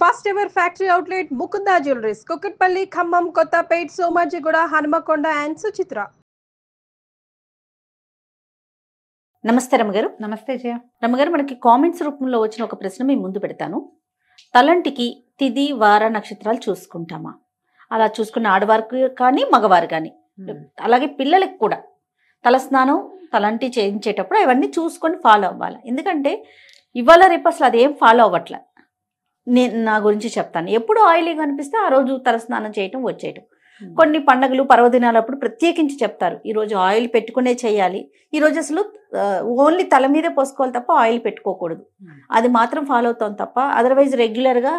First ever factory outlet Mukunda jewelleries Kukatpally, Khammam, Kothapet, Somajiguda, Hanamkonda and Suchitra. నమస్తే రమ్మగారు. నమస్తే జయ. రమ్మగారు, మనకి కామెంట్స్ రూపంలో వచ్చిన ఒక ప్రశ్న మీ ముందు పెడతాను. తలంటికి తిది వార నక్షత్రాలు చూసుకుంటామా? అలా చూసుకున్న ఆడవారికి కానీ మగవారు కానీ, అలాగే పిల్లలకి కూడా తలస్నానం తలంటి చేయించేటప్పుడు అవన్నీ చూసుకొని ఫాలో అవ్వాలి. ఎందుకంటే ఇవాళ రేపు అసలు అదేం ఫాలో అవ్వట్లే. నేను నా గురించి చెప్తాను. ఎప్పుడు ఆయిలీగా అనిపిస్తే ఆ రోజు తలస్నానం చేయటం వచ్చేయటం. కొన్ని పండుగలు పర్వదినాలప్పుడు ప్రత్యేకించి చెప్తారు, ఈరోజు ఆయిల్ పెట్టుకునే చేయాలి, ఈరోజు అసలు ఓన్లీ తల మీదే పోసుకోవాలి తప్ప ఆయిల్ పెట్టుకోకూడదు. అది మాత్రం ఫాలో అవుతాం తప్ప అదర్వైజ్ రెగ్యులర్గా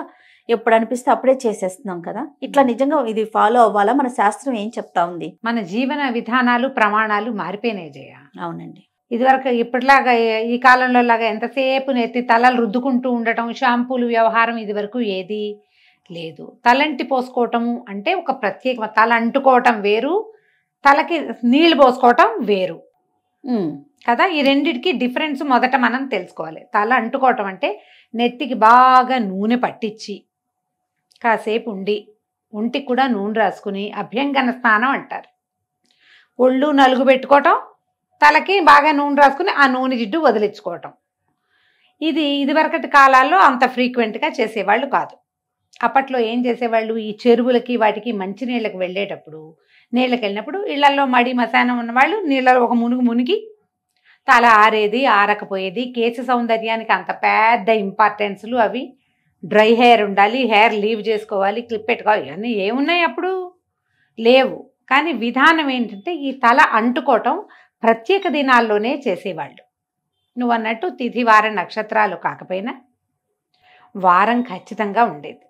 ఎప్పుడు అనిపిస్తే అప్పుడే చేసేస్తున్నాం కదా. ఇట్లా నిజంగా ఇది ఫాలో అవ్వాలా? మన శాస్త్రం ఏం చెప్తా ఉంది? మన జీవన విధానాలు ప్రమాణాలు మారిపోయినాయి జయ. అవునండి. ఇదివరకు ఇప్పటిలాగా ఈ కాలంలో లాగా ఎంతసేపు నెత్తి తలలు రుద్దుకుంటూ ఉండటం, షాంపూలు వ్యవహారం ఇదివరకు ఏది లేదు. తలంటి పోసుకోవటము అంటే ఒక ప్రత్యేక, తల అంటుకోవటం వేరు, తలకి నీళ్లు పోసుకోవటం వేరు కదా. ఈ రెండిటికి డిఫరెన్స్ మొదట మనం తెలుసుకోవాలి. తల అంటుకోవటం అంటే నెత్తికి బాగా నూనె పట్టించి కాసేపు ఉండి ఒంటికి కూడా నూనె రాసుకుని అభ్యంగన స్నానం అంటారు. ఒళ్ళు నలుగు పెట్టుకోవటం, తలకి బాగా నూనె రాసుకుని ఆ నూనె జిడ్డు వదిలించుకోవటం. ఇదివరకటి కాలాల్లో అంత ఫ్రీక్వెంట్గా చేసేవాళ్ళు కాదు. అప్పట్లో ఏం చేసేవాళ్ళు, ఈ చెరువులకి వాటికి మంచినీళ్ళకి వెళ్ళేటప్పుడు, నీళ్ళకి వెళ్ళినప్పుడు ఇళ్లలో మడి మశానం ఉన్నవాళ్ళు నీళ్ళలో ఒక మునిగి తల ఆరేది ఆరకపోయేది. కేశ సౌందర్యానికి అంత పెద్ద ఇంపార్టెన్స్లు అవి. డ్రై హెయిర్ ఉండాలి, హెయిర్ లీవ్ చేసుకోవాలి, క్లిప్ పెట్టుకోవాలి, ఇవన్నీ ఏమున్నాయి అప్పుడు లేవు. కానీ విధానం ఏంటంటే ఈ తల అంటుకోవటం ప్రత్యేక దినాల్లోనే చేసేవాళ్ళు. నువ్వు అన్నట్టు తిథి వార నక్షత్రాలు కాకపోయినా వారం ఖచ్చితంగా ఉండేది.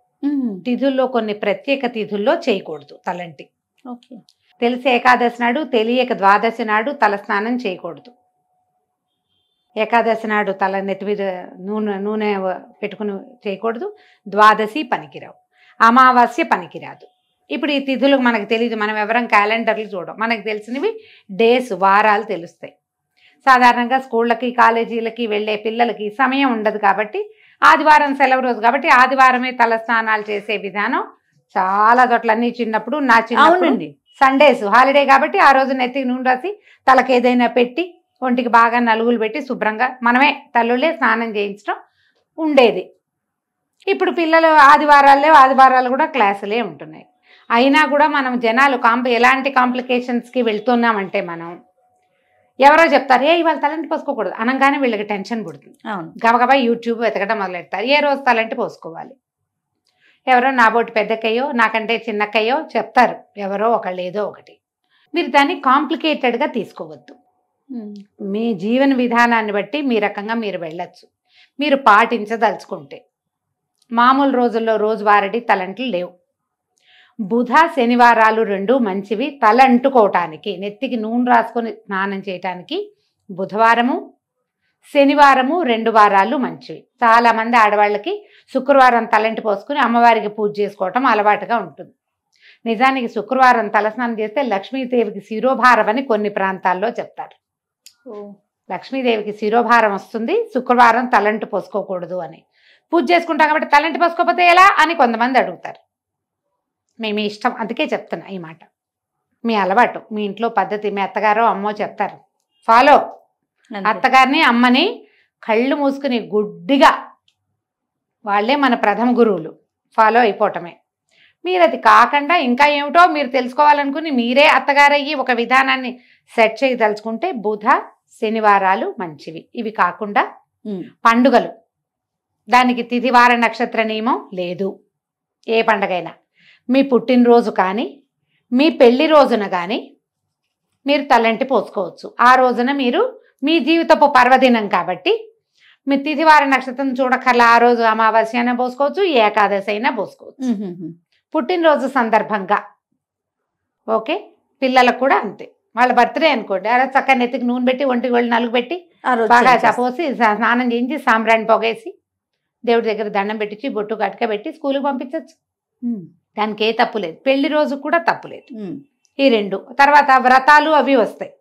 తిథుల్లో కొన్ని ప్రత్యేక తిథుల్లో చేయకూడదు తలంటి. ఓకే. తెలిసి ఏకాదశి నాడు, తెలియక ద్వాదశి నాడు తలస్నానం చేయకూడదు. ఏకాదశి నాడు తల నెత్తి మీద నూనె పెట్టుకుని చేయకూడదు. ద్వాదశి పనికిరావు, అమావాస్య పనికిరాదు. ఇప్పుడు ఈ తిథులు మనకు తెలియదు, మనం ఎవరం క్యాలెండర్లు చూడం. మనకు తెలిసినవి డేస్, వారాలు తెలుస్తాయి. సాధారణంగా స్కూళ్ళకి కాలేజీలకి వెళ్ళే పిల్లలకి సమయం ఉండదు కాబట్టి, ఆదివారం సెలవు రోజు కాబట్టి ఆదివారమే తల స్నానాలు చేసే విధానం చాలా చోట్లన్నీ. చిన్నప్పుడు నా చిన్నప్పుడు సండేస్ హాలిడే కాబట్టి ఆ రోజు నెత్తికి నూనె రాసి తలకి ఏదైనా పెట్టి ఒంటికి బాగా నలుగులు పెట్టి శుభ్రంగా మనమే తల్లులే స్నానం చేయించడం ఉండేది. ఇప్పుడు పిల్లలు ఆదివారాలు కూడా క్లాసులే ఉంటున్నాయి. అయినా కూడా మనం జనాలు ఎలాంటి కాంప్లికేషన్స్కి వెళ్తున్నామంటే, మనం ఎవరో చెప్తారు, ఇవాళ తలంటి పోసుకోకూడదు అనగానే వీళ్ళకి టెన్షన్ పుడుతుంది. గబగబా యూట్యూబ్ వెతకడం మొదలెడతారు. ఏ రోజు తలంటి పోసుకోవాలి? ఎవరో నాబోటి పెద్దక్కయ్యో నాకంటే చిన్నక్కయ్యో చెప్తారు, ఎవరో ఒకళ్ళు ఏదో ఒకటి. మీరు దాన్ని కాంప్లికేటెడ్గా తీసుకోవద్దు. మీ జీవన విధానాన్ని బట్టి మీ రకంగా మీరు వెళ్ళచ్చు, మీరు పాటించదలుచుకుంటే. మామూలు రోజుల్లో రోజువారీ తలంట్లు లేవు. బుధ శనివారాలు రెండు మంచివి తల అంటుకోవటానికి, నెత్తికి నూనె రాసుకొని స్నానం చేయటానికి. బుధవారము శనివారము 2 వారాలు మంచివి. చాలామంది ఆడవాళ్ళకి శుక్రవారం తలంటి పోసుకుని అమ్మవారికి పూజ చేసుకోవటం అలవాటుగా ఉంటుంది. నిజానికి శుక్రవారం తలస్నానం చేస్తే లక్ష్మీదేవికి శిరోభారం అని కొన్ని ప్రాంతాల్లో చెప్తారు. లక్ష్మీదేవికి శిరోభారం వస్తుంది, శుక్రవారం తలంటి పోసుకోకూడదు అని. పూజ చేసుకుంటాం కాబట్టి తలంటి పోసుకోకపోతే ఎలా అని కొంతమంది అడుగుతారు. మీ ఇష్టం, అందుకే చెప్తున్నా ఈ మాట. మీ అలవాటు, మీ ఇంట్లో పద్ధతి, మీ అత్తగారో అమ్మో చెప్తారు, ఫాలో. అత్తగారిని అమ్మని కళ్ళు మూసుకుని గుడ్డిగా, వాళ్ళే మన ప్రథమ గురువులు, ఫాలో అయిపోవటమే. మీరు అది కాకుండా ఇంకా ఏమిటో మీరు తెలుసుకోవాలనుకుని మీరే అత్తగారయ్యి ఒక విధానాన్ని సెట్ చేయదలుచుకుంటే బుధ శనివారాలు మంచివి. ఇవి కాకుండా పండుగలు, దానికి తిథి వార నక్షత్ర నియమం లేదు. ఏ పండగైనా మీ పుట్టినరోజు కానీ మీ పెళ్లి రోజున కానీ మీరు తలంటి పోసుకోవచ్చు. ఆ రోజున మీరు మీ జీవితపు పర్వదినం కాబట్టి మీ తిథివార నక్షత్రం చూడకల్లా ఆ రోజు అమావాస్య అయినా పోసుకోవచ్చు, ఏకాదశి అయినా పోసుకోవచ్చు. పుట్టినరోజు సందర్భంగా ఓకే. పిల్లలకు కూడా అంతే. వాళ్ళ బర్త్డే అనుకోండి, అలా చక్కగా నెత్తికి నూనె పెట్టి ఒంటికి వాళ్ళు నలుగు పెట్టి బాగా చపోసి స్నానం చేయించి సాంబ్రాణి పొగేసి దేవుడి దగ్గర దండం పెట్టించి బొట్టు గట్క పెట్టి స్కూల్కి పంపించవచ్చు. దానికి ఏ తప్పు లేదు. పెళ్లి రోజు కూడా తప్పు లేదు. ఈ 2 తర్వాత వ్రతాలు అవి వస్తాయి,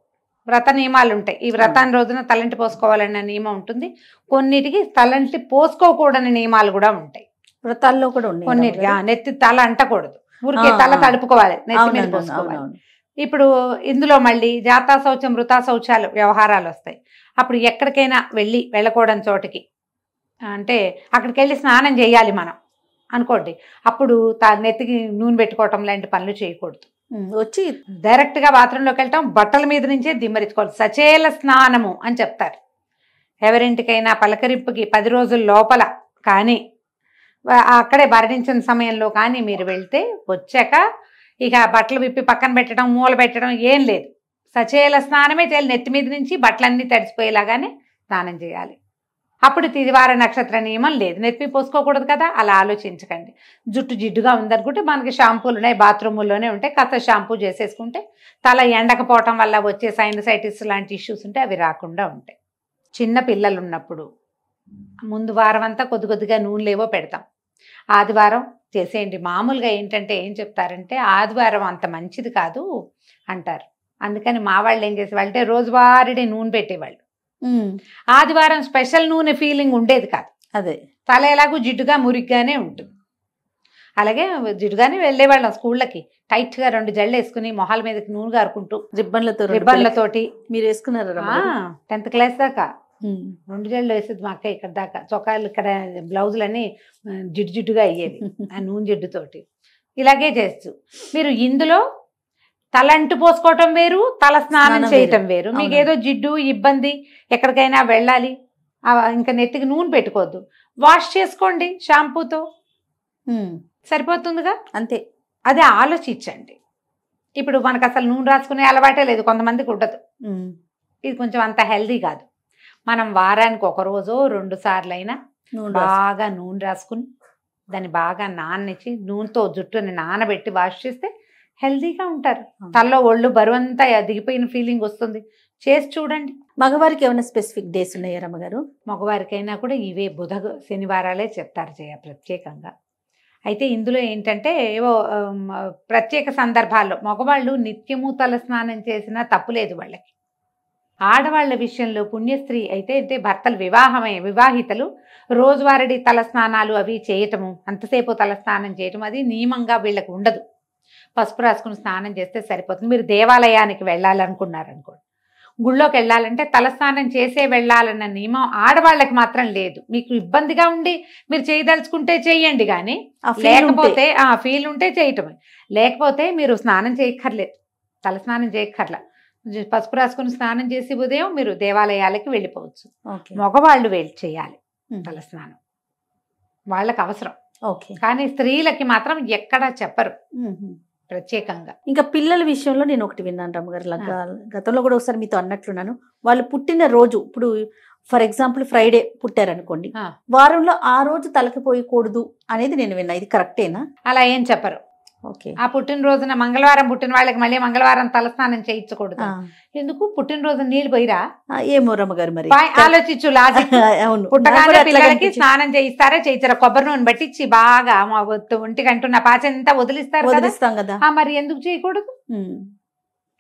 వ్రత నియమాలు ఉంటాయి. ఈ వ్రతాన్ని రోజున తలంటి పోసుకోవాలన్న నియమం ఉంటుంది. కొన్నిటికి తలంటి పోసుకోకూడని నియమాలు కూడా ఉంటాయి. వ్రతాల్లో కూడా ఉన్నాయి కొన్నిటికి రమ్మగారు. నెత్తి తల అంటకూడదు, ఊరికే తల తడుపుకోవాలి, నెత్తి మీద పోసుకోవాలి. ఇప్పుడు ఇందులో మళ్ళీ జాతా శౌచం వృతా శౌచాలు వ్యవహారాలు వస్తాయి. అప్పుడు ఎక్కడికైనా వెళ్ళకూడని చోటికి, అంటే అక్కడికి వెళ్ళి స్నానం చేయాలి మనం అనుకోండి, అప్పుడు నెత్తికి నూనె పెట్టుకోవటం లాంటి పనులు చేయకూడదు. వచ్చి డైరెక్ట్గా బాత్రూంలోకి వెళ్ళటం, బట్టల మీద నుంచే దిమ్మరించుకోవాలి. సచేల స్నానము అని చెప్తారు. ఎవరింటికైనా పలకరింపుకి 10 రోజుల లోపల కానీ అక్కడే భరణించిన సమయంలో కానీ మీరు వెళ్తే వచ్చాక ఇక బట్టలు విప్పి పక్కన పెట్టడం, మూల పెట్టడం ఏం లేదు. సచేల స్నానమే చేయాలి. నెత్తి మీద నుంచి బట్టలన్నీ తడిసిపోయేలాగానే స్నానం చేయాలి. అప్పుడు తిదివార నక్షత్ర నియమం లేదు, నెత్తి పోసుకోకూడదు కదా. అలా ఆలోచించకండి. జుట్టు జిడ్డుగా ఉందనుకుంటే మనకి షాంపూలు ఉన్నాయి, బాత్రూముల్లోనే ఉంటాయి, కాస్త షాంపూ చేసేసుకుంటే తల ఎండకపోవటం వల్ల వచ్చే సైనసైటిస్ లాంటి ఇష్యూస్ ఉంటే అవి రాకుండా ఉంటాయి. చిన్న పిల్లలు ఉన్నప్పుడు ముందు వారం అంతా కొద్దిగా నూనెలేవో పెడతాం, ఆదివారం చేసేయండి. మామూలుగా ఏంటంటే ఏం చెప్తారంటే ఆదివారం అంత మంచిది కాదు అంటారు. అందుకని మా వాళ్ళు ఏం చేసేవాళ్ళు అంటే రోజువారీ నూనె పెట్టేవాళ్ళు. ఆదివారం స్పెషల్ నూనె ఫీలింగ్ ఉండేది కాదు. అదే తల ఎలాగూ జిడ్డుగా మురిగ్గానే ఉంటుంది. అలాగే జిడ్డుగానే వెళ్ళేవాళ్ళం స్కూళ్ళకి, టైట్గా 2 జళ్ళు వేసుకుని మొహాల మీదకి నూనె గారుకుంటూ రిబ్బన్లతోటి. మీరు వేసుకున్నారా? 10th క్లాస్ దాకా 2 జళ్ళు వేసేది మా అక్క. ఇక్కడ దాకా చొక్కాలు, ఇక్కడ బ్లౌజులన్నీ జిడ్డుగా అయ్యేవి ఆ నూనె జిడ్డుతోటి. ఇలాగే చేస్తూ మీరు ఇందులో తల అంటు పోసుకోవటం వేరు, తల స్నానం చేయటం వేరు. మీకు ఏదో జిడ్డు ఇబ్బంది, ఎక్కడికైనా వెళ్ళాలి, ఇంకా నెత్తికి నూనె పెట్టుకోవద్దు, వాష్ చేసుకోండి షాంపూతో, సరిపోతుందిగా. అంతే. అదే ఆలోచించండి. ఇప్పుడు మనకు అసలు నూనె రాసుకునే అలవాటే లేదు, కొంతమందికి ఉండదు. ఇది కొంచెం అంత హెల్దీ కాదు. మనం వారానికి 1 రోజో 2 సార్లు అయినా బాగా నూనె రాసుకుని దాన్ని బాగా నాననిచ్చి నూనెతో జుట్టుని నానబెట్టి వాష్ చేస్తే హెల్దీగా ఉంటారు. తలలో ఒళ్ళు బరువంతా దిగిపోయిన ఫీలింగ్ వస్తుంది. చేసి చూడండి. మగవారికి ఏమైనా స్పెసిఫిక్ డేస్ ఉన్నాయా రమ్మగారు? మగవారికైనా కూడా ఇవే బుధ శనివారాలే చెప్తారు ప్రత్యేకంగా. అయితే ఇందులో ఏంటంటే ఏవో ప్రత్యేక సందర్భాల్లో మగవాళ్ళు నిత్యము తల స్నానం చేసినా తప్పులేదు వాళ్ళకి. ఆడవాళ్ల విషయంలో పుణ్యస్త్రీ అయితే భర్తలు వివాహితలు రోజువారీ తల స్నానాలు అవి చేయటము, అంతసేపు తల స్నానం చేయటం అది నియమంగా వీళ్ళకి ఉండదు. పసుపు రాసుకుని స్నానం చేస్తే సరిపోతుంది. మీరు దేవాలయానికి వెళ్ళాలనుకున్నారనుకోండి, గుళ్ళోకి వెళ్ళాలంటే తలస్నానం చేసే వెళ్ళాలన్న నియమం ఆడవాళ్ళకి మాత్రం లేదు. మీకు ఇబ్బందిగా ఉండి మీరు చేయదలుచుకుంటే చేయండి, కానీ లేకపోతే ఫీల్ ఉంటే చేయటమే, లేకపోతే మీరు స్నానం చేయక్కర్లేదు, తలస్నానం చేయక్కర్లా. పసుపు రాసుకుని స్నానం చేసి ఉదయం మీరు దేవాలయాలకి వెళ్ళిపోవచ్చు. మగవాళ్ళు వెళ్ళి చేయాలి తలస్నానం, వాళ్ళకి అవసరం. కానీ స్త్రీలకి మాత్రం ఎక్కడా చెప్పరు ప్రత్యేకంగా. ఇంకా పిల్లల విషయంలో నేను ఒకటి విన్నాను రమ్మగారు, గతంలో కూడా ఒకసారి మీతో అన్నట్లున్నాను. వాళ్ళు పుట్టిన రోజు, ఇప్పుడు ఫర్ ఎగ్జాంపుల్ ఫ్రైడే పుట్టారనుకోండి, వారంలో ఆ రోజు తలకిపోయకూడదు అనేది నేను విన్నా. ఇది కరెక్టేనా? అలా ఏం చెప్పరు. ఆ పుట్టినరోజున మంగళవారం పుట్టిన వాళ్ళకి మళ్ళీ మంగళవారం తలస్నానం చేయించకూడదు. ఎందుకు? పుట్టినరోజు నీళ్ళు పోయిరా? ఏమో రమ్మగారు, మరి ఆలోచించు లాజిక్. పుట్టగానే పిల్లలకి స్నానం చేయిస్తారా చేయించారా? కొబ్బరి నూనె పట్టించి బాగా ఒంటికి అంటున్న పాచంతా వదిలిస్తాం కదా, మరి ఎందుకు చేయకూడదు?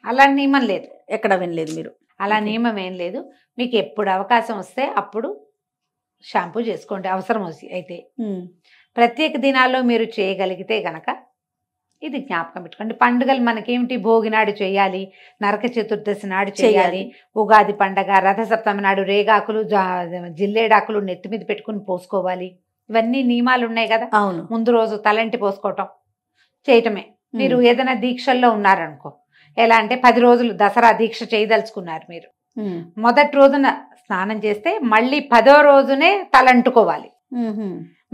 అలా నియమం లేదు, ఎక్కడ వినలేదు మీరు. అలా నియమం ఏం లేదు. మీకు ఎప్పుడు అవకాశం వస్తే అప్పుడు షాంపూ చేసుకోండి అవసరం అయితే. ప్రత్యేక దినాల్లో మీరు చేయగలిగితే గనక ఇది జ్ఞాపకం పెట్టుకోండి. పండుగలు మనకేమిటి? భోగి నాడు చేయాలి, నరక చతుర్దశి నాడు చేయాలి, ఉగాది పండగ, రథసప్తమి నాడు రేగాకులు జిల్లేడాకులు నెత్తి మీద పెట్టుకుని పోసుకోవాలి. ఇవన్నీ నియమాలు ఉన్నాయి కదా. ముందు రోజు తలంటి పోసుకోవటం చేయటమే. మీరు ఏదైనా దీక్షల్లో ఉన్నారనుకో, ఎలా అంటే 10 రోజులు దసరా దీక్ష చేయదలుచుకున్నారు మీరు, మొదటి రోజున స్నానం చేస్తే మళ్ళీ 10వ రోజునే తలంటుకోవాలి.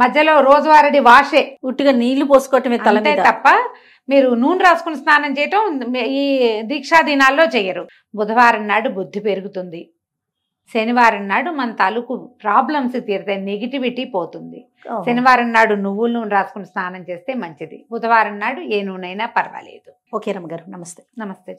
మధ్యలో రోజువారీ వాషే, ఉట్టిగా నీళ్లు పోసుకోవటమే తలంటే తప్ప మీరు నూనె రాసుకుని స్నానం చేయటం ఈ దీక్షా దినాల్లో చెయ్యరు. బుధవారం నాడు బుద్ధి పెరుగుతుంది, శనివారం నాడు మన తాలూకు ప్రాబ్లమ్స్ తీరుతాయి, నెగిటివిటీ పోతుంది. శనివారం నాడు నువ్వుల నూనె రాసుకుని స్నానం చేస్తే మంచిది. బుధవారం నాడు ఏ నూనె అయినా పర్వాలేదు. ఓకే రమ్మగారు, నమస్తే. నమస్తే.